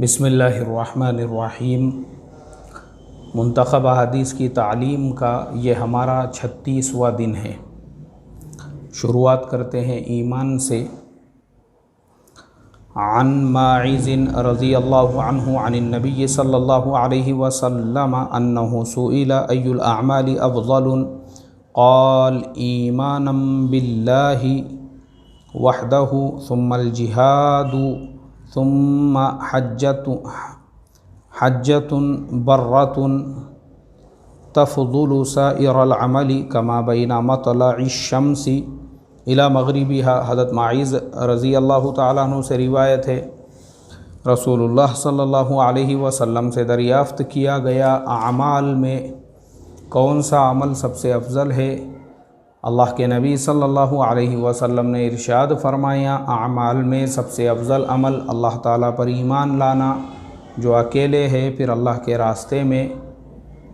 बिस्मिल्लाहिर्रहमानिर्रहीम। मुंतखब हदीस की तालीम का ये हमारा 36वां दिन है। शुरुआत करते हैं ईमान से। अन माइज़िन रज़ियल्लाहु अन्हु अनिन नबी सल्लल्लाहु अलैहि वसल्लम अन्नहु सुइला अय्युल अअमालि अफ़ज़लु क़ाल ईमानम बिल्लाहि वहदहु सुम्मल जिहादु सुम्मा हज्जतुन बर्रतुन तफ़ज़ुलु साइरल अमली कमा बैना मतलइश शम्सी इला मग़रिबिहा। हज़रत माइज़ रज़ी अल्लाह तआला अन्हु से रिवायत है, रसूलुल्लाह सल्लल्लाहु अलैहि वसल्लम से दरियाफ़्त किया गया, अमाल में कौन सा अमल सबसे अफजल है। अल्लाह के नबी सल्लल्लाहु अलैहि वसल्लम ने इरशाद फरमाया, अमाल में सबसे अफजल अमल अल्लाह ताला पर ईमान लाना जो अकेले है, फिर अल्लाह के रास्ते में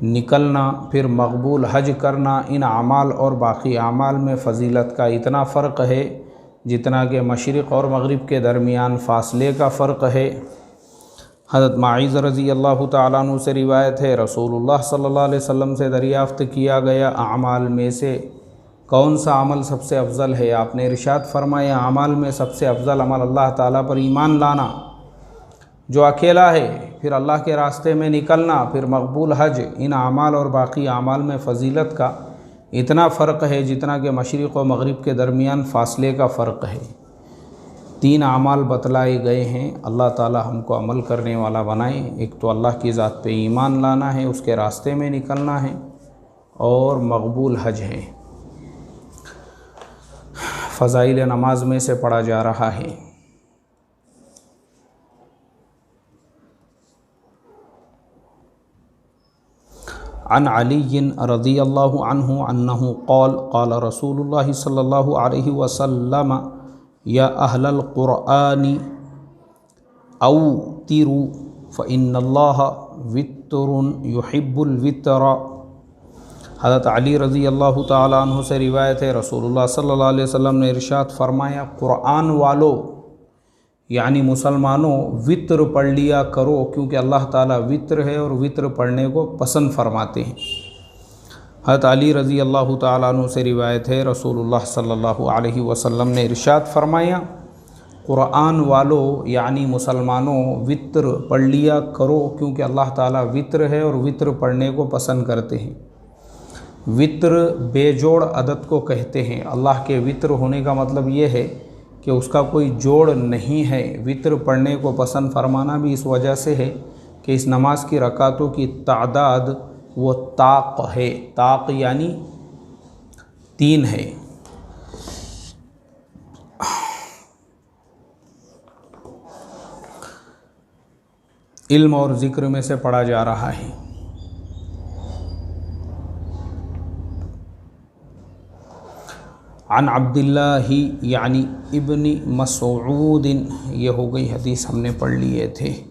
निकलना, फिर मकबूल हज करना। इन अमाल और बाकी अमाल में फ़जीलत का इतना फ़र्क है जितना कि मशरिक़ और मग़रिब के दरमियान फ़ासले का फ़र्क है। हज़रत माइज़ रज़ी अल्लाह तआला अन्हु से रिवायत है, रसूलुल्लाह सल्लल्लाहु अलैहि वसल्लम से दरियाफ़्त किया गया, अमाल में से कौन सा अमल सबसे अफजल है। आपने इरशाद फरमाया, अमाल में सबसे अफजल अमल अल्लाह ताला पर ईमान लाना जो अकेला है, फिर अल्लाह के रास्ते में निकलना, फिर मकबूल हज। इन अमाल और बाकी अमाल में फ़जीलत का इतना फ़र्क है जितना कि मशरिक़ और मग़रिब के दरमियान फ़ासले का फ़र्क है। 3 अमाल बतलाए गए हैं। अल्लाह ताला हमको अमल करने वाला बनाए। एक तो अल्लाह की ज़ात पे ईमान लाना है, उसके रास्ते में निकलना है, और मकबूल हज है। फ़ज़ाइल नमाज में से पढ़ा जा रहा है। अन अलीय्यिन रज़ियल्लाहु अन्हु अन्नहु क़ाल क़ाल रसूलुल्लाहि सल्लल्लाहु अलैहि वसल्लम या अहलल क़ुरआनी औतिरू फ़इन्नल्लाह वित्रुन युहिब्बुल वित्र। हज़रत अली रज़ी अल्लाह तआला अन्हु से रिवायत है, रसूलुल्लाह सल्लल्लाहु अलैहि वसल्लम ने इरशाद फरमाया, क़ुरआन वालों यानी मुसलमानों, वित्र पढ़ लिया करो, क्योंकि अल्लाह ताला वित्र है और वित्र पढ़ने को पसंद फरमाते हैं। हज़रत अली रज़ी अल्लाह तआला अन्हु से रिवायत है, रसूलुल्लाह सल्लल्लाहु अलैहि वसल्लम ने इरशाद फरमाया, क़ुरआन वालों यानी मुसलमानों, वित्र पढ़ लिया करो, क्योंकि अल्लाह ताला वित्र है और वित्र पढ़ने को पसंद करते हैं। वित्र बेजोड़ अदद को कहते हैं। अल्लाह के वित्र होने का मतलब ये है कि उसका कोई जोड़ नहीं है। वित्र पढ़ने को पसंद फरमाना भी इस वजह से है कि इस नमाज की रकातों की तादाद वो ताक़ है। ताक़ यानी 3 है। इल्म और ज़िक्र में से पढ़ा जा रहा है। अन अब्दुल्लाहि यानी इब्नी मसऊदिन, ये हो गई हदीस हमने पढ़ लिए थे।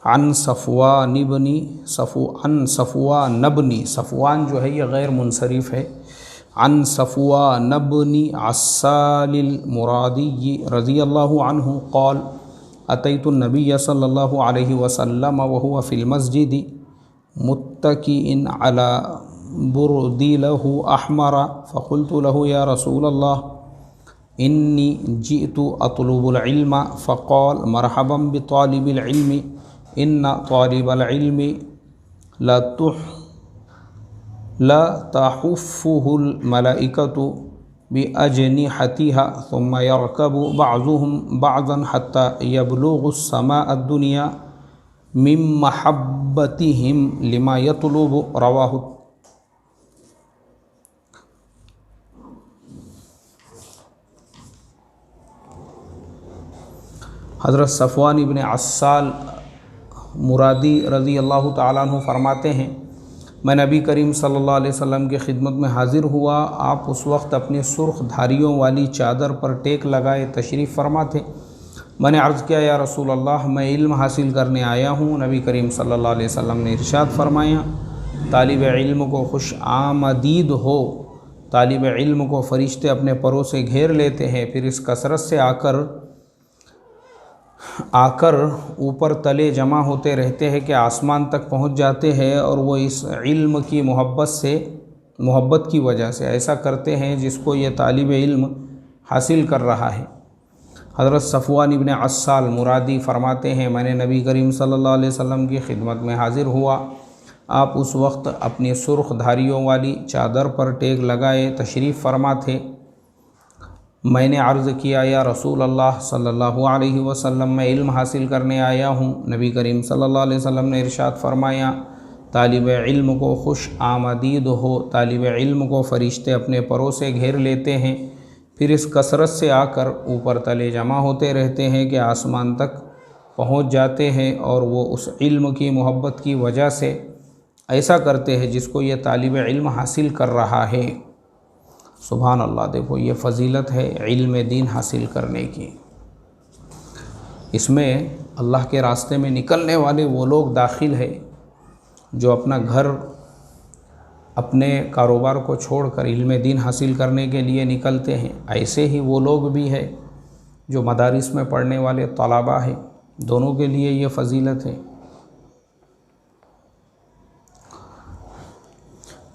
अन सफ़वान नबनी, सफ़वान जो है ये गैर मुनसरिफ़ है। अन सफ़वान नबनी अस्सालिल मुरादी रज़ियल्लाहु अन्हु क़ाल अतैतु नबिय्य सल्लल्लाहु अलैहि वसल्लम व हुवा फ़िल मस्जिदि मुत्तकिइन अला बुरदी लहु अहमरा फ़क़ुल्तु लहु या रसूलल्लाह इन्नी जिअतु अतलुबुल इल्म फ़क़ाल मरहबन बितालिबिल इल्मि इन्ना तालिबल इल्मि ला तहुफ़्फ़ुहुल मलाइकतु बिअजनिहतिहा सुम्मा यरकबु बअज़ुहुम बअज़न हत्ता यबलुगुस समाअद दुनिया मिन महब्बतिहिम लिमा यतलुबु। रवाहु। हज़रत सफ़वान इब्न अस्साल मुरादी रज़ी अल्लाह तआला अन्हु फरमाते हैं, मैं नबी करीम सल्लल्लाहु अलैहि वसल्लम की खिदमत में हाज़िर हुआ। आप उस वक्त अपनी सुर्ख धारियों वाली चादर पर टेक लगाए तशरीफ़ फरमा थे। मैंने अर्ज़ किया, या रसूल अल्लाह, मैं इल्म हासिल करने आया हूँ। नबी करीम सल्लल्लाहु अलैहि वसल्लम ने इरशाद फरमाया, तालिब इल्म को खुश आमदीद हो। तालिब इल्म को फ़रिश्ते अपने परों से घेर लेते हैं, फिर इस कसरत से आकर ऊपर तले जमा होते रहते हैं कि आसमान तक पहुंच जाते हैं, और वो इस इल्म की मोहब्बत की वजह से ऐसा करते हैं जिसको ये तालिब इल्म हासिल कर रहा है। हज़रत सफ़वान इब्न अस्साल मुरादी फ़रमाते हैं, मैंने नबी करीम सल्लल्लाहु अलैहि वसल्लम की खिदमत में हाज़िर हुआ। आप उस वक्त अपनी सुर्ख धारियों वाली चादर पर टेक लगाए तशरीफ़ फरमा थे। मैंने अर्ज़ किया, या रसूल अल्लाह सल्लल्लाहु अलैहि वसल्लम, मैं इल्म हासिल करने आया हूँ। नबी करीम सल्लल्लाहु अलैहि वसल्लम ने इरशाद फरमाया, तालिब इल्म को खुश आमदीद हो। तालिब इल्म को फ़रिश्ते अपने परों से घेर लेते हैं, फिर इस कसरत से आकर ऊपर तले जमा होते रहते हैं कि आसमान तक पहुँच जाते हैं, और वो उस इल्म की मोहब्बत की वजह से ऐसा करते हैं जिसको ये तालिब इल्म हासिल कर रहा है। सुभान अल्लाह, देखो ये फ़जीलत है इल्म दीन हासिल करने की। इसमें अल्लाह के रास्ते में निकलने वाले वो लोग दाखिल है जो अपना घर, अपने कारोबार को छोड़कर इल्म दीन हासिल करने के लिए निकलते हैं। ऐसे ही वो लोग भी है जो मदारिस में पढ़ने वाले तलबा हैं, दोनों के लिए ये फ़जीलत है।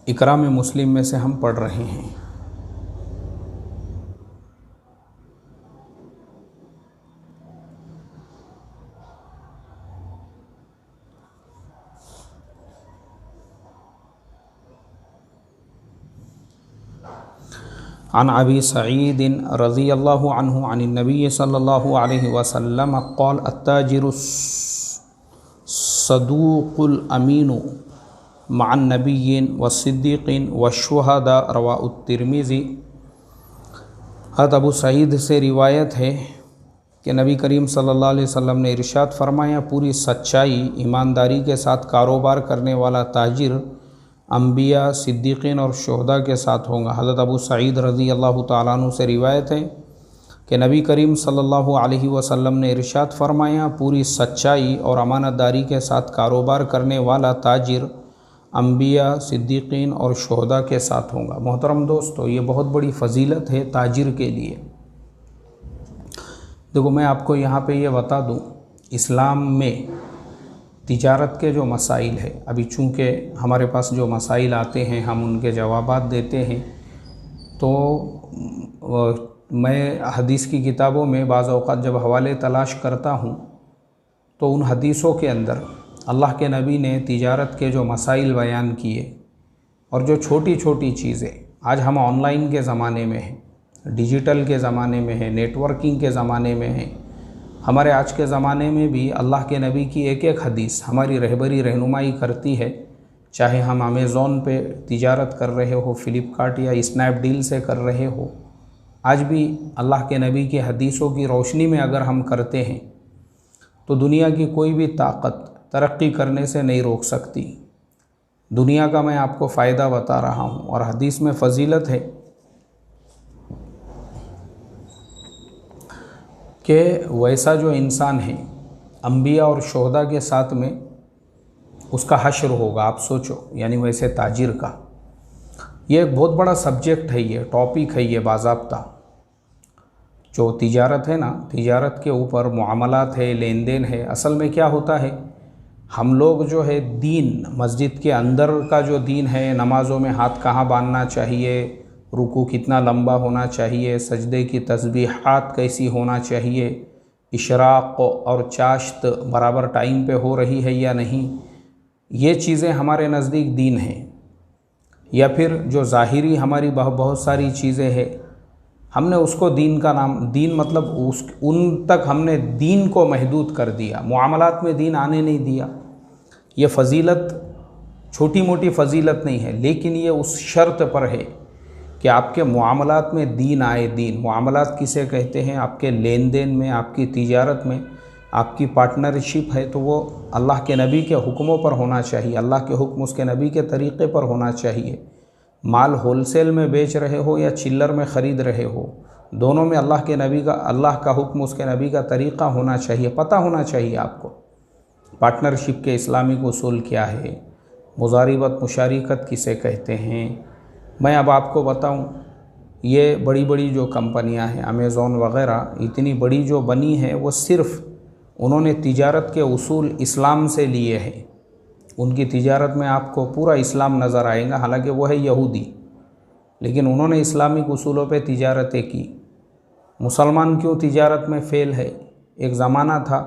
इकरा में मुस्लिम में से हम पढ़ रहे हैं। अन अबी सईद रज़ियल्लाहु अन्हु अन नबी सल्लल्लाहु अलैहि वसल्लम क़ाल अत्ताजिरु सदूक़ुल अमीनु मअन नबिय्यिन व सिद्दीक़ीन व शुहदा, रवाहु तिर्मिज़ी। हज़रत अबू सईद से रिवायत है कि नबी करीम सल्लल्लाहु अलैहि वसल्लम ने इरशाद फरमाया, पूरी सच्चाई ईमानदारी के साथ कारोबार करने वाला ताजिर अम्बिया, सिद्दीक़ीन और शुहदा के साथ होगा। हज़रत अबू सईद रज़ी अल्लाह तआला अन्हु से रिवायत है कि नबी करीम सल्लल्लाहु अलैहि वसल्लम ने इरशाद फरमाया, पूरी सच्चाई और अमानतदारी के साथ कारोबार करने वाला ताजिर अम्बिया, सिद्दीक़ीन और शुहदा के साथ होगा। मोहतरम दोस्तों, ये बहुत बड़ी फ़जीलत है ताजिर के लिए। देखो, मैं आपको यहाँ पे ये बता दूँ, इस्लाम में तिजारत के जो मसाइल है, अभी चूँकि हमारे पास जो मसाइल आते हैं हम उनके जवाबात देते हैं, तो मैं हदीस की किताबों में बाज़ औक़ात जब हवाले तलाश करता हूँ तो उन हदीसों के अंदर अल्लाह के नबी ने तिजारत के जो मसाइल बयान किए, और जो छोटी छोटी चीज़ें, आज हम ऑनलाइन के ज़माने में हैं, डिजिटल के ज़माने में हैं, नेटवर्किंग के ज़माने में हैं, हमारे आज के ज़माने में भी अल्लाह के नबी की एक एक हदीस हमारी रहबरी रहनुमाई करती है। चाहे हम अमेज़ॉन पे तिजारत कर रहे हो, फ़्लिपकार्ट या स्नैपडील से कर रहे हो, आज भी अल्लाह के नबी की हदीसों की रोशनी में अगर हम करते हैं तो दुनिया की कोई भी ताकत तरक्की करने से नहीं रोक सकती। दुनिया का मैं आपको फ़ायदा बता रहा हूँ, और हदीस में फ़जीलत है कि वैसा जो इंसान है अम्बिया और शुहदा के साथ में उसका हश्र होगा। आप सोचो, यानी वैसे ताजिर का ये एक बहुत बड़ा सब्जेक्ट है, ये टॉपिक है, ये बाज़ाब्ता जो तिजारत है ना, तिजारत के ऊपर मुआमलात है, लेन देन है। असल में क्या होता है, हम लोग जो है दीन, मस्जिद के अंदर का जो दीन है, नमाज़ों में हाथ कहाँ बांधना चाहिए, रुकू कितना लंबा होना चाहिए, सजदे की तस्बीहात कैसी होना चाहिए, इशराक़ और चाश्त बराबर टाइम पे हो रही है या नहीं, ये चीज़ें हमारे नज़दीक दीन हैं। या फिर जो ज़ाहिरी हमारी बहुत सारी चीज़ें हैं, हमने उसको दीन का नाम, दीन मतलब उन तक हमने दीन को महदूद कर दिया, मुआमलात में दीन आने नहीं दिया। ये फ़जीलत छोटी मोटी फ़जीलत नहीं है, लेकिन ये उस शर्त पर है कि आपके मुआमलात में दीन आए। दीन मुआमलात किसे कहते हैं, आपके लेन देन में, आपकी तिजारत में, आपकी पार्टनरशिप है तो वो अल्लाह के नबी के हुक्मों पर होना चाहिए, अल्लाह के हुक्म उसके नबी के तरीक़े पर होना चाहिए। माल होलसेल में बेच रहे हो या चिल्लर में ख़रीद रहे हो, दोनों में अल्लाह का हुक्म, उसके नबी का तरीक़ा होना चाहिए, पता होना चाहिए आपको। पार्टनरशिप के इस्लामिक उसूल क्या है, मुजारिबत मुशारिकत किसे कहते हैं। मैं अब आपको बताऊं, ये बड़ी बड़ी जो कंपनियां हैं, अमेज़ॉन वग़ैरह, इतनी बड़ी जो बनी है, वो सिर्फ़ उन्होंने तिजारत के उसूल इस्लाम से लिए हैं। उनकी तिजारत में आपको पूरा इस्लाम नज़र आएगा, हालांकि वो है यहूदी, लेकिन उन्होंने इस्लामिक उसूलों पे तिजारतें की। मुसलमान क्यों तिजारत में फ़ेल है? एक ज़माना था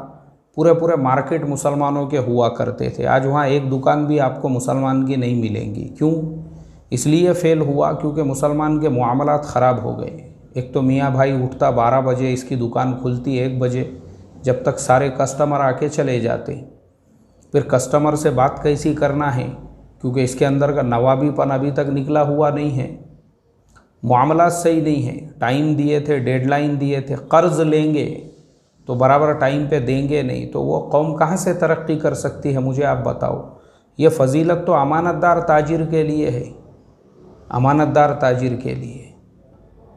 पूरे मार्केट मुसलमानों के हुआ करते थे। आज वहाँ एक दुकान भी आपको मुसलमान की नहीं मिलेंगी। क्यों? इसलिए फ़ेल हुआ क्योंकि मुसलमान के मामलात ख़राब हो गए। एक तो मियाँ भाई उठता 12 बजे, इसकी दुकान खुलती 1 बजे, जब तक सारे कस्टमर आके चले जाते। फिर कस्टमर से बात कैसी करना है, क्योंकि इसके अंदर का नवाबीपन अभी तक निकला हुआ नहीं है, मामला सही नहीं है। टाइम दिए थे, डेडलाइन दिए थे, कर्ज़ लेंगे तो बराबर टाइम पे देंगे नहीं, तो वो कौम कहाँ से तरक्की कर सकती है? मुझे आप बताओ। ये फजीलत तो अमानतदार ताजिर के लिए है, अमानतदार ताजिर के लिए।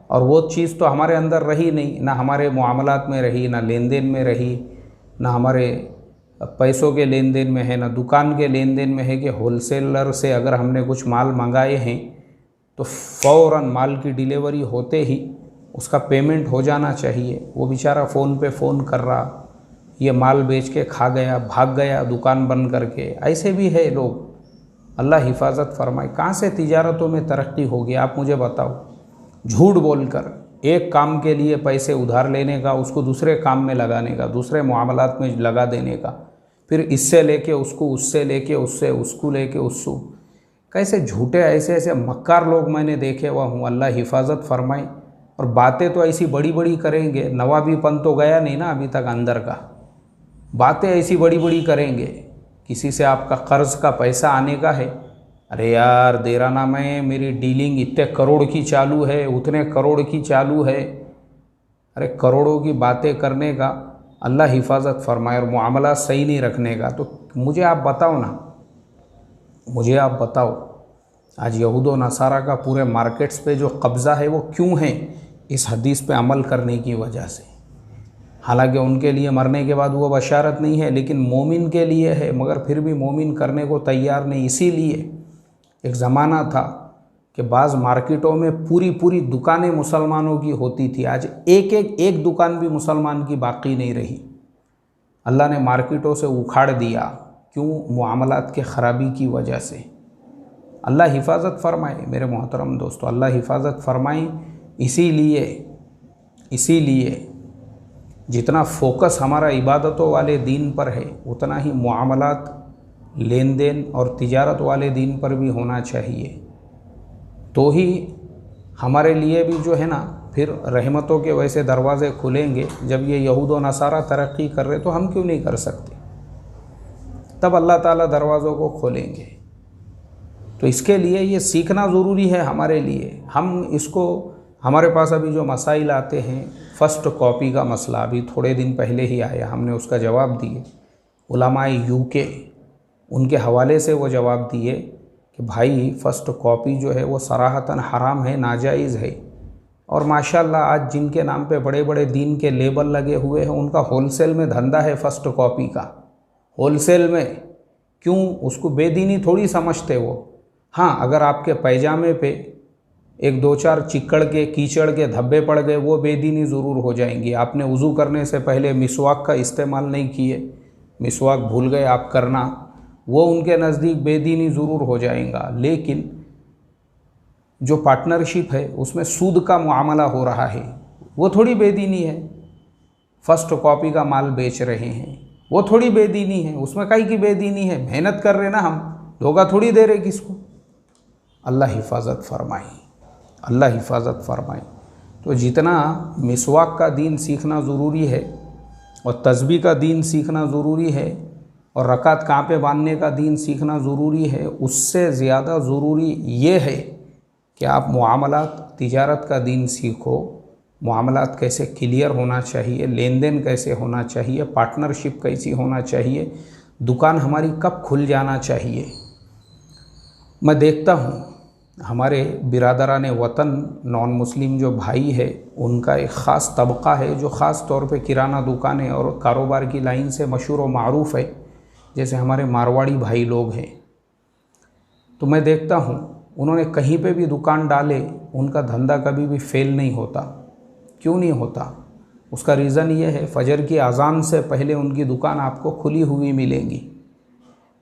और वो चीज़ तो हमारे अंदर रही नहीं, ना हमारे मामलात में रही, ना लेन देन में रही, ना हमारे पैसों के लेन देन में है, ना दुकान के लेन देन में है कि होलसेलर से अगर हमने कुछ माल मंगाए हैं तो फ़ौरन माल की डिलीवरी होते ही उसका पेमेंट हो जाना चाहिए। वो बेचारा फ़ोन पे फ़ोन कर रहा, ये माल बेच के खा गया, भाग गया दुकान बंद करके। ऐसे भी है लोग, अल्लाह हिफाजत फरमाए। कहाँ से तिजारतों में तरक्की होगी, आप मुझे बताओ। झूठ बोलकर एक काम के लिए पैसे उधार लेने का, उसको दूसरे काम में लगाने का, दूसरे मामलात में लगा देने का, फिर इससे लेके उसको, उससे लेके उससे, उसको लेके उसको। कैसे झूठे ऐसे मक्कार लोग मैंने देखे हुआ हूँ, अल्लाह हिफाजत फरमाए। और बातें तो ऐसी बड़ी बड़ी करेंगे, नवाबीपन तो गया नहीं ना अभी तक अंदर का। बातें ऐसी बड़ी बड़ी करेंगे, किसी से आपका कर्ज़ का पैसा आने का है, अरे यार दे रहा ना मैं, मेरी डीलिंग इतने करोड़ की चालू है, उतने करोड़ की चालू है। अरे करोड़ों की बातें करने का अल्लाह हिफाजत फरमाए और मामला सही नहीं रखने का। तो मुझे आप बताओ ना, मुझे आप बताओ, आज यहूद व नसारा का पूरे मार्केट्स पे जो कब्ज़ा है वो क्यों है? इस हदीस पे अमल करने की वजह से। हालांकि उनके लिए मरने के बाद वो बशारत नहीं है, लेकिन मोमिन के लिए है, मगर फिर भी मोमिन करने को तैयार नहीं। इसीलिए एक ज़माना था कि बाज़ मार्केटों में पूरी दुकानें मुसलमानों की होती थी। आज एक दुकान भी मुसलमान की बाकी नहीं रही। अल्लाह ने मार्केटों से उखाड़ दिया। क्यों? मुआमलात के ख़राबी की वजह से। अल्लाह हिफाजत फरमाए मेरे मोहतरम दोस्तों, अल्लाह हिफाजत फरमाए। इसीलिए जितना फोकस हमारा इबादतों वाले दीन पर है, उतना ही मुआमलात, लेन देन और तिजारत वाले दीन पर भी होना चाहिए। तो ही हमारे लिए भी जो है ना, फिर रहमतों के वैसे दरवाज़े खुलेंगे। जब ये यहूद व नसारा तरक्की कर रहे तो हम क्यों नहीं कर सकते? तब अल्लाह ताला दरवाज़ों को खोलेंगे। तो इसके लिए ये सीखना ज़रूरी है हमारे लिए। हम इसको, हमारे पास अभी जो मसाइल आते हैं, फ़र्स्ट कॉपी का मसला अभी थोड़े दिन पहले ही आया, हमने उसका जवाब दिए। उलमाए यूके, उनके हवाले से वो जवाब दिए कि भाई फ़र्स्ट कॉपी जो है वो सराहतन हराम है, नाजायज़ है। और माशाल्लाह आज जिनके नाम पे बड़े बड़े दीन के लेबल लगे हुए हैं, उनका होलसेल में धंधा है फ़र्स्ट कॉपी का, होलसेल में। क्यों? उसको बेदीनी थोड़ी समझते वो। हाँ, अगर आपके पैजामे पे 1-2-4 चिक्कड़ के, कीचड़ के धब्बे पड़ गए, वो बेदीनी ज़रूर हो जाएंगी। आपने वज़ू करने से पहले मिसवाक का इस्तेमाल नहीं किए, मिसवाक भूल गए आप करना, वो उनके नज़दीक बेदीनी ज़रूर हो जाएगा। लेकिन जो पार्टनरशिप है उसमें सूद का मामला हो रहा है, वो थोड़ी बेदीनी है। फ़र्स्ट कॉपी का माल बेच रहे हैं, वो थोड़ी बेदीनी है। उसमें काई की बेदीनी है? मेहनत कर रहे ना हम, धोखा थोड़ी दे रहे किसको। अल्लाह हिफाजत फरमाए, अल्लाह हिफाजत फरमाए। तो जितना मिसवाक का दीन सीखना ज़रूरी है और तस्बीह का दीन सीखना ज़रूरी है और रकात कहाँ पे बांधने का दीन सीखना ज़रूरी है, उससे ज़्यादा ज़रूरी ये है कि आप मुआमलात, तिजारत का दीन सीखो। मुआमलात कैसे क्लियर होना चाहिए, लेन देन कैसे होना चाहिए, पार्टनरशिप कैसी होना चाहिए, दुकान हमारी कब खुल जाना चाहिए। मैं देखता हूँ हमारे बिरादरान वतन नॉन मुस्लिम जो भाई है उनका एक ख़ास तबका है जो ख़ास तौर पे किराना दुकानें और कारोबार की लाइन से मशहूर और मारूफ़ है, जैसे हमारे मारवाड़ी भाई लोग हैं। तो मैं देखता हूँ उन्होंने कहीं पे भी दुकान डाले, उनका धंधा कभी भी फेल नहीं होता। क्यों नहीं होता? उसका रीज़न ये है, फजर की अज़ान से पहले उनकी दुकान आपको खुली हुई मिलेंगी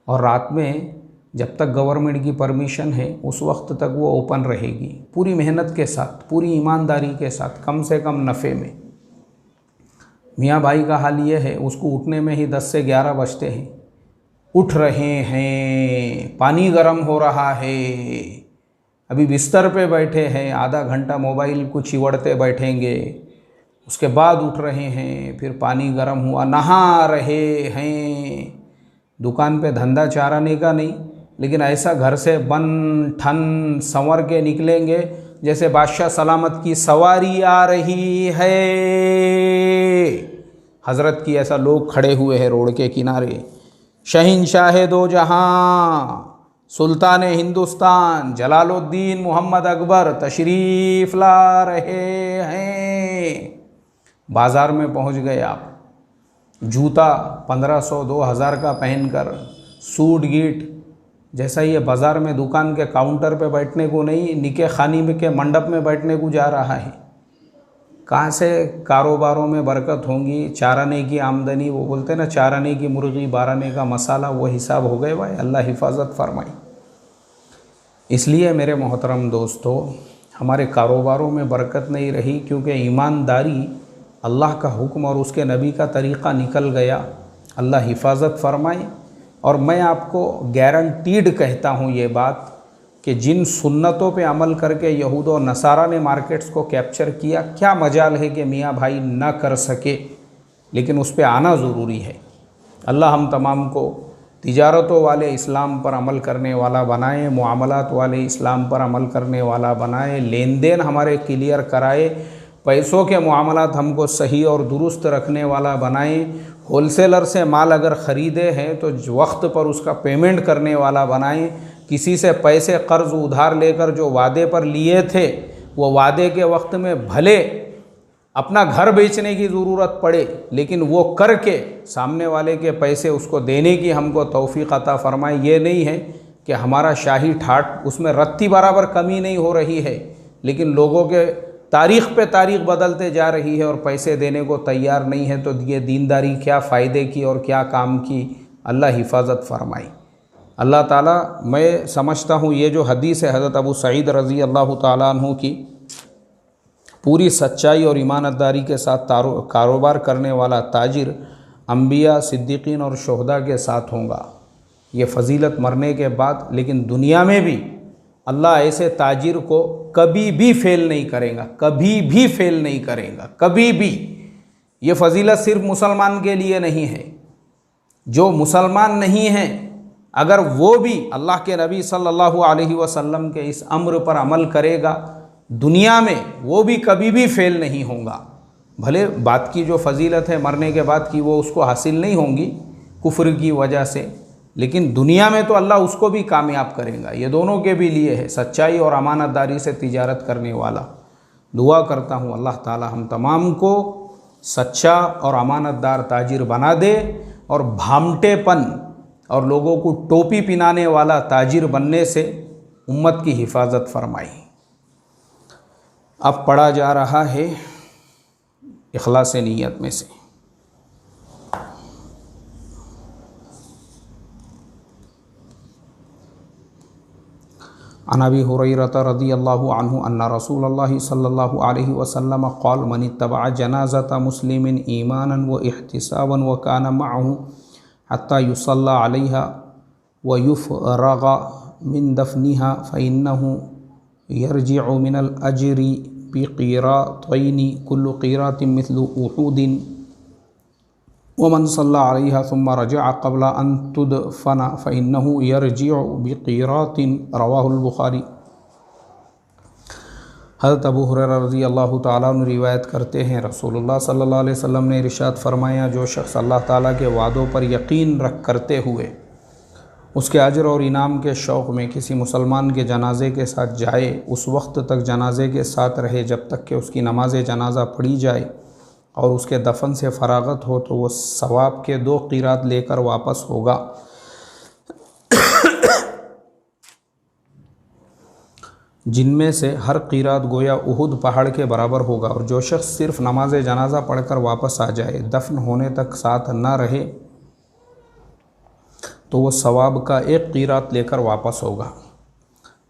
और रात में जब तक गवर्नमेंट की परमिशन है उस वक्त तक वो ओपन रहेगी, पूरी मेहनत के साथ, पूरी ईमानदारी के साथ, कम से कम नफ़े में। मियाँ भाई का हाल ये है, उसको उठने में ही 10 से 11 बजते हैं। उठ रहे हैं, पानी गर्म हो रहा है, अभी बिस्तर पे बैठे हैं, आधा घंटा मोबाइल को चिवड़ते बैठेंगे, उसके बाद उठ रहे हैं, फिर पानी गर्म हुआ, नहा रहे हैं। दुकान पे धंधा चाराने का नहीं, लेकिन ऐसा घर से बन ठन संवर के निकलेंगे जैसे बादशाह सलामत की सवारी आ रही है हज़रत की। ऐसा लोग खड़े हुए हैं रोड के किनारे। शहंशाह दो जहां, सुल्तान हिंदुस्तान जलालुद्दीन मोहम्मद अकबर तशरीफ़ ला रहे हैं। बाज़ार में पहुंच गए आप, जूता 1500-2000 का पहनकर, सूट गीट, जैसा ये बाज़ार में दुकान के काउंटर पे बैठने को नहीं, निके खानी में के मंडप में बैठने को जा रहा है। कहाँ से कारोबारों में बरकत होंगी, चाराने की आमदनी, वो बोलते हैं ना, चाराने की मुर्गी बाराने का मसाला, वो हिसाब हो गए भाई। अल्लाह हिफाजत फरमाए। इसलिए मेरे मोहतरम दोस्तों, हमारे कारोबारों में बरकत नहीं रही क्योंकि ईमानदारी, अल्लाह का हुक्म और उसके नबी का तरीक़ा निकल गया। अल्लाह हिफाजत फरमाए। और मैं आपको गारंटीड कहता हूँ ये बात कि जिन सुन्नतों पे अमल करके यहूद और नसारा ने मार्केट्स को कैप्चर किया, क्या मजाल है कि मियाँ भाई ना कर सके, लेकिन उस पर आना ज़रूरी है। अल्लाह हम तमाम को तिजारतों वाले इस्लाम पर अमल करने वाला बनाए, मुआमलात वाले इस्लाम पर अमल करने वाला बनाए, लेन देन हमारे क्लियर कराए, पैसों के मामलात हमको सही और दुरुस्त रखने वाला बनाए। होलसेलर से माल अगर ख़रीदे हैं तो वक्त पर उसका पेमेंट करने वाला बनाएं। किसी से पैसे कर्ज़ उधार लेकर जो वादे पर लिए थे, वो वादे के वक्त में भले अपना घर बेचने की ज़रूरत पड़े, लेकिन वो करके सामने वाले के पैसे उसको देने की हमको तौफ़ीक़ अता फ़रमाए। ये नहीं है कि हमारा शाही ठाट उसमें रत्ती बराबर कमी नहीं हो रही है, लेकिन लोगों के तारीख़ पे तारीख़ बदलते जा रही है और पैसे देने को तैयार नहीं है। तो ये दीनदारी क्या फ़ायदे की और क्या काम की। अल्लाह हिफाजत फरमाए। अल्लाह ताला, मैं समझता हूँ ये जो हदीस है हज़रत अबू सईद रज़ी अल्लाह ताला अन्हु की, पूरी सच्चाई और ईमानदारी के साथ कारोबार करने वाला ताजिर अम्बिया, सिद्दीकीन और शुहदा के साथ होगा। ये फ़जीलत मरने के बाद, लेकिन दुनिया में भी अल्लाह ऐसे ताजिर को कभी भी फेल नहीं करेगा, कभी भी फेल नहीं करेगा, कभी भी। ये फ़जीलत सिर्फ मुसलमान के लिए नहीं है। जो मुसलमान नहीं है, अगर वो भी अल्लाह के नबी सल्लल्लाहु अलैहि वसल्लम के इस अम्र पर अमल करेगा, दुनिया में वो भी कभी भी फेल नहीं होगा। भले बात की जो फ़जीलत है मरने के बाद की, वो उसको हासिल नहीं होंगी कुफ्र की वजह से, लेकिन दुनिया में तो अल्लाह उसको भी कामयाब करेगा। ये दोनों के भी लिए है, सच्चाई और अमानतदारी से तिजारत करने वाला। दुआ करता हूँ अल्लाह ताला हम तमाम को सच्चा और अमानतदार ताजिर बना दे और भामटेपन और लोगों को टोपी पिनाने वाला ताजिर बनने से उम्मत की हिफाजत फरमाई। अब पढ़ा जा रहा है इखलास नीयत में से। अन अबी हुरैरता रज़ियल्लाहु अन्हु अन्ना रसूलल्लाहि सल्लल्लाहु अलैहि वसल्लम क़ाल मन इत्तबअ जनाज़ता मुस्लिमिन ईमानन व इहतिसाबन व कान मअहु हत्ता युसल्ला अलैहा व युफ़रग़ मिन दफ़निहा फ़इन्नहु यरजिअु मिनल अज्रि बिक़ीरातैनि कुल्लु क़ीरातिन मिस्लु उहूदिन वमन सल्ला अलैहा सुम्मा रजअ क़ब्ला अन तुदफ़ना फ़इन्नहु यरजिअु बिक़ीरातिन रवाहुल बुख़ारी। हज़रत अबू हुरैरा रज़ी अल्लाह ताला अन्हु रिवायत करते हैं, रसूलुल्लाह सल्लल्लाहु अलैहि वसल्लम ने इरशाद फरमाया, जो शख्स अल्लाह ताला के वादों पर यकीन रख करते हुए उसके अजर और इनाम के शौक़ में किसी मुसलमान के जनाजे के साथ जाए, उस वक्त तक जनाजे के साथ रहे जब तक कि उसकी नमाज जनाजा पढ़ी जाए और उसके दफन से फरागत हो, तो वो सवाब के 2 क़ीरात लेकर वापस होगा। जिनमें से हर क़ीरात गोया उहुद पहाड़ के बराबर होगा। और जो शख्स सिर्फ नमाज जनाजा पढ़कर वापस आ जाए, दफन होने तक साथ ना रहे, तो वो सवाब का 1 क़ीरात लेकर वापस होगा।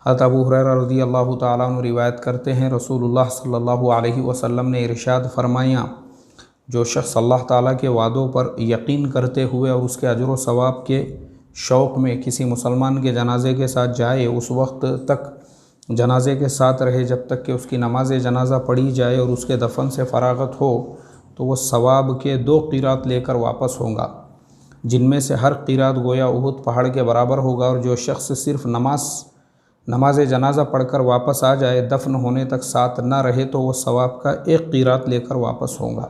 हज़रत अबू हुरैरा रज़ियल्लाहु ताला अन्हु रिवायत करते हैं, रसूलुल्लाह सल्लल्लाहु अलैहि वसल्लम ने इरशाद फरमाया, जो शख्स अल्लाह ताला के वादों पर यकीन करते हुए और उसके अजर व सवाब के शौक़ में किसी मुसलमान के जनाजे के साथ जाए, उस वक्त तक जनाजे के साथ रहे जब तक कि उसकी नमाज जनाजा पढ़ी जाए और उसके दफन से फरागत हो, तो वह सवाब के 2 क़ीरात लेकर वापस होगा, जिनमें से हर क़ीरात गोया उहुद पहाड़ के बराबर होगा। और जो शख्स सिर्फ नमाज जनाजा पढ़कर वापस आ जाए, दफन होने तक साथ न रहे, तो वह सवाब का 1 क़ीरात लेकर वापस होगा।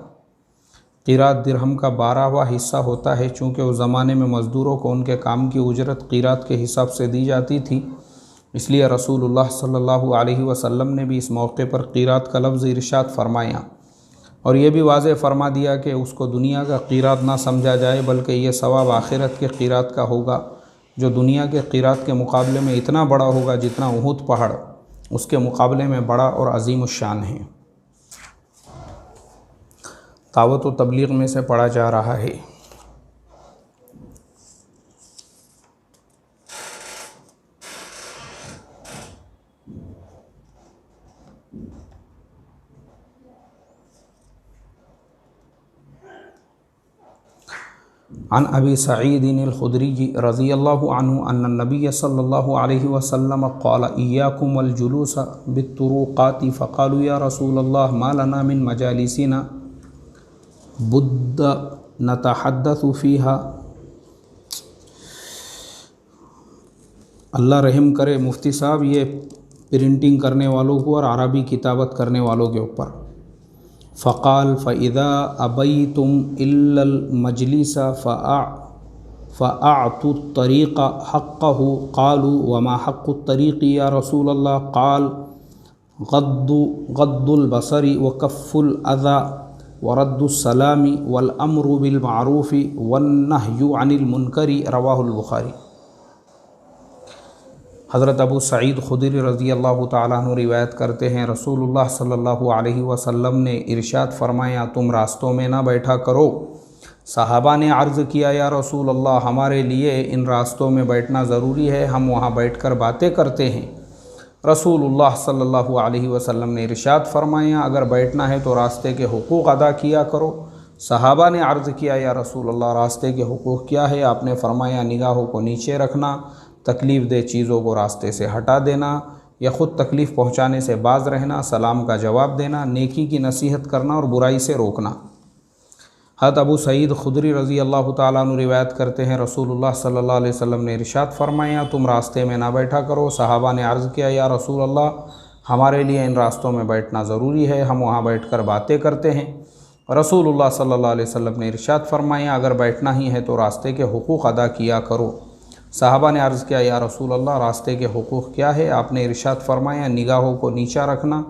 क़ीरात दिरहम का 12वां हिस्सा होता है। चूँकि उस ज़माने में मज़दूरों को उनके काम की उजरत क़ीरात के हिसाब से दी जाती थी, इसलिए रसूलुल्लाह सल्लल्लाहु अलैहि वसल्लम ने भी इस मौके पर क़ीरात का लफ्ज़ इरशाद फरमाया और ये भी वाज़ेह फरमा दिया कि उसको दुनिया का क़ीरात ना समझा जाए, बल्कि ये सवाब आखिरत के क़ीरात का होगा, जो दुनिया के क़ीरात के मुकाबले में इतना बड़ा होगा जितना उहुद पहाड़ उसके मुकाबले में बड़ा और अज़ीम शान है। दावत व तबलीग में से पढ़ा जा रहा है। अन अबी सईद अल-खुदरी रज़ियल्लाहु अन्हु अन्न नबी सल्लल्लाहु अलैहि वसल्लम क़ाल इय्याकुम वल जुलूस बित्तुरुक़ाति फ़क़ालू या रसूलल्लाह मा लना मिन मजालिसिना बुद्द नतहद्दसु फ़ीहा। अल्लाह रहम करे मुफ्ती साहब ये प्रिंटिंग करने वालों को और अरबी किताबत करने वालों के ऊपर। फ़क़ाल फ़इज़ा अबैतुम इल्लल मजलिसा फ़अअतु तरीक़ा हक़्क़हु क़ालू वमा हक़्क़ु तरीक़ी या रसूलल्लाह क़ाल गद्दुल बसरी व कफ़्फ़ुल अज़ा व रद्दुस सलामी वल अम्रु बिल मारूफ़ि वन नह्यु अनिल मुनकरी। रवाहुल बुखारी। हज़रत अबू सईद खुदरी रज़ियल्लाहु ताला अन्हु रिवायत करते हैं, रसूलुल्लाह सल्लल्लाहु अलैहि वसल्लम ने इरशाद फरमाया, तुम रास्तों में ना बैठा करो। सहाबा ने अर्ज़ किया, या रसूल अल्लाह, हमारे लिए इन रास्तों में बैठना ज़रूरी है, हम वहाँ बैठकर बातें करते हैं। रसूलुल्लाह सल्लल्लाहु अलैहि वसल्लम ने इरशाद फरमाया, अगर बैठना है तो रास्ते के हुकूक़ अदा किया करो। सहाबा ने अर्ज़ किया, या रसूल अल्लाह, रास्ते के हुकूक़ क्या है? आपने फरमाया, निगाहों को नीचे रखना, तकलीफ़ दे चीज़ों को रास्ते से हटा देना या ख़ुद तकलीफ़ पहुँचाने से बाज़ रहना, सलाम का जवाब देना, नेकी की नसीहत करना और बुराई से रोकना। हज़रत अबू सईद खुदरी रज़ी अल्लाह ताला अन्हु रिवायत करते हैं, रसूलुल्लाह सल्लल्लाहु अलैहि वसल्लम ने इरशाद फरमाया, तुम रास्ते में ना बैठा करो। सहाबा ने अर्ज़ किया, या रसूल अल्लाह, हमारे लिए इन रास्तों में बैठना ज़रूरी है, हम वहाँ बैठकर बातें करते हैं। रसूलुल्लाह सल्लल्लाहु अलैहि वसल्लम ने इरशाद फरमाया, अगर बैठना ही है तो रास्ते के हुकूक़ अदा किया करो। सहाबा ने अर्ज़ किया, या रसूल अल्लाह, रास्ते के हुकूक़ क्या है? आपने इरशाद फरमाया, निगाहों को नीचा रखना,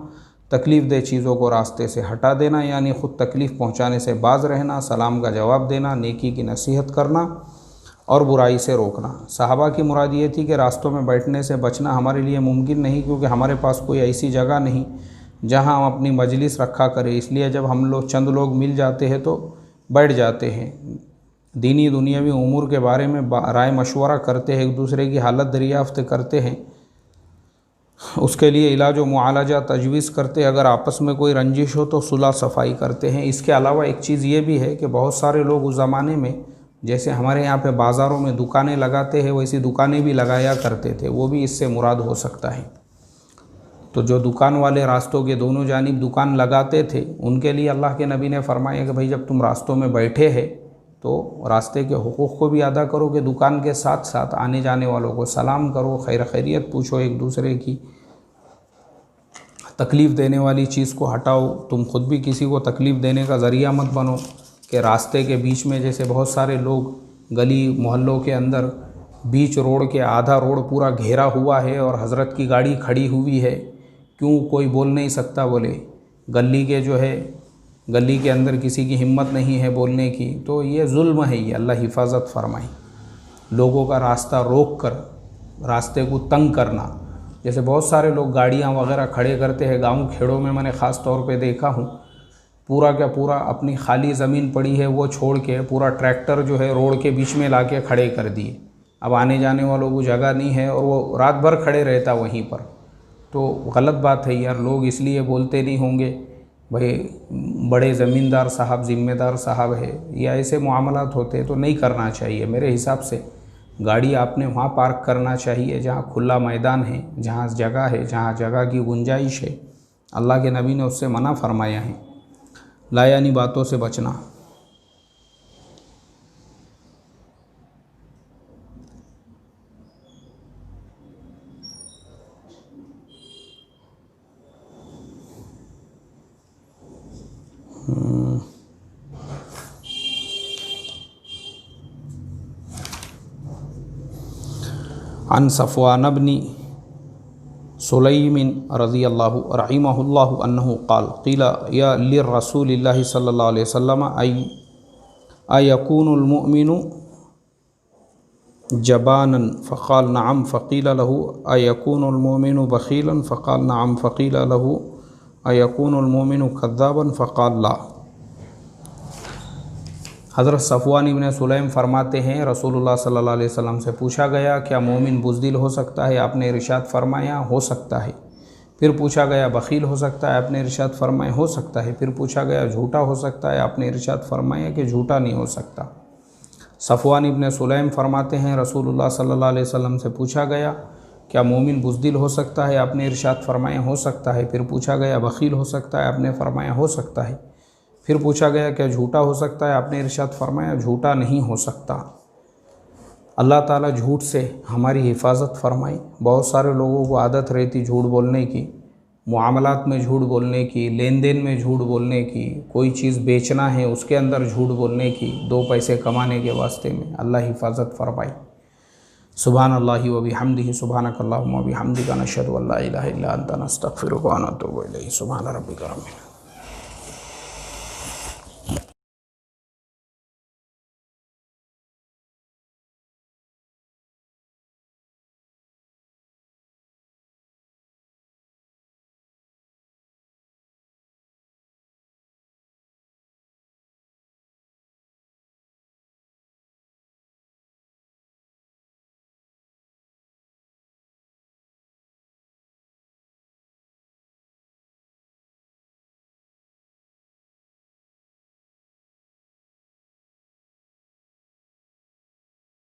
तकलीफ़ दे चीज़ों को रास्ते से हटा देना, यानी ख़ुद तकलीफ़ पहुँचाने से बाज़ रहना, सलाम का जवाब देना, नेकी की नसीहत करना और बुराई से रोकना। सहाबा की मुराद ये थी कि रास्तों में बैठने से बचना हमारे लिए मुमकिन नहीं, क्योंकि हमारे पास कोई ऐसी जगह नहीं जहाँ हम अपनी मजलिस रखा करें। इसलिए जब हम लोग चंद लोग मिल जाते हैं तो बैठ जाते हैं, दीनी दुनियावी उमूर के बारे में राय मशवरा करते हैं, एक दूसरे की हालत दरियाफ़्त करते हैं, उसके लिए इलाज व मुआलजा तजवीज़ करते हैं। अगर आपस में कोई रंजिश हो तो सुलह सफ़ाई करते हैं। इसके अलावा एक चीज़ ये भी है कि बहुत सारे लोग उस ज़माने में, जैसे हमारे यहाँ पे बाज़ारों में दुकानें लगाते हैं, वैसी दुकानें भी लगाया करते थे, वो भी इससे मुराद हो सकता है। तो जो दुकान वाले रास्तों के दोनों जानिब दुकान लगाते थे, उनके लिए अल्लाह के नबी ने फरमाया कि भाई जब तुम रास्तों में बैठे हैं तो रास्ते के हुकूक़ को भी अदा करो, कि दुकान के साथ साथ आने जाने वालों को सलाम करो, खैर खैरियत पूछो, एक दूसरे की तकलीफ़ देने वाली चीज़ को हटाओ। तुम खुद भी किसी को तकलीफ़ देने का ज़रिया मत बनो कि रास्ते के बीच में, जैसे बहुत सारे लोग गली मोहल्लों के अंदर बीच रोड के आधा रोड पूरा घेरा हुआ है और हज़रत की गाड़ी खड़ी हुई है, क्यों कोई बोल नहीं सकता? बोले गली के जो है, गली के अंदर किसी की हिम्मत नहीं है बोलने की, तो ये जुल्म है, ये अल्लाह हिफाजत फरमाए। लोगों का रास्ता रोक कर रास्ते को तंग करना, जैसे बहुत सारे लोग गाड़ियाँ वगैरह खड़े करते हैं गांव खेड़ों में, मैंने ख़ास तौर पे देखा हूँ, पूरा का पूरा अपनी खाली ज़मीन पड़ी है वो छोड़ के पूरा ट्रैक्टर जो है रोड के बीच में लाके खड़े कर दिए। अब आने जाने वालों को जगह नहीं है और वो रात भर खड़े रहता वहीं पर, तो गलत बात है यार। लोग इसलिए बोलते नहीं होंगे भाई बड़े ज़मींदार साहब, ज़िम्मेदार साहब है, या ऐसे मामलात होते तो नहीं करना चाहिए। मेरे हिसाब से गाड़ी आपने वहाँ पार्क करना चाहिए जहाँ खुला मैदान है, जहाँ जगह है, जहाँ जगह की गुंजाइश है। अल्लाह के नबी ने उससे मना फरमाया है, लायानी बातों से बचना। अन सफ़वान बिन सुलैम रज़ियल्लाहु रहिमहुल्लाहु अन्नहु क़ाल क़ीला या लिर्रसूलिल्लाहि सल्लल्लाहु अलैहि वसल्लम अयकूनुल मुअमिनु जबानन फ़क़ाल नअम फ़क़ील लहू अयकूनुल मुअमिनु बख़ीलन फ़क़ाल नअम फ़क़ील लहू अयकूनुल मुअमिनु कज़्ज़ाबन फ़क़ाल ला। हज़रत सफ़वान इब्न सुलैम फरमाते हैं रसूलुल्लाह सल्लल्लाहु अलैहि वसल्लम से पूछा गया क्या मोमिन बुज़दिल हो सकता है? आपने इरशाद फरमाया हो सकता है। फिर पूछा गया बख़ील हो सकता है? आपने इरशाद फरमाया हो सकता है। फिर पूछा गया झूठा हो सकता है? आपने इरशाद फरमाया कि झूठा नहीं हो सकता। सफ़वान इब्न सुलैम फरमाते हैं रसूलुल्लाह सल्लल्लाहु अलैहि वसल्लम से पूछा गया क्या मोमिन बुज़दिल हो सकता है? आपने इरशाद फरमाया हो सकता है। फिर पूछा गया बख़ील हो सकता है? आपने फरमाया हो सकता है। फिर पूछा गया क्या झूठा हो सकता है? आपने इरशाद फरमाया झूठा नहीं हो सकता। अल्लाह ताला झूठ से हमारी हिफाजत फरमाए। बहुत सारे लोगों को आदत रहती झूठ बोलने की, मुआमलात में झूठ बोलने की, लेन देन में झूठ बोलने की, कोई चीज़ बेचना है उसके अंदर झूठ बोलने की, दो पैसे कमाने के वास्ते में। अल्लाह हिफाजत फरमाए। सुभान अल्लाहि व बिहम्दिही सुभानक अल्लाहुम्मा व बिहम्दिका नशहदु अल्ला इलाहा इल्ला अंता नस्तगफिरुका व नतूबु इलैहि। सुभान रब्बिका रब्बिल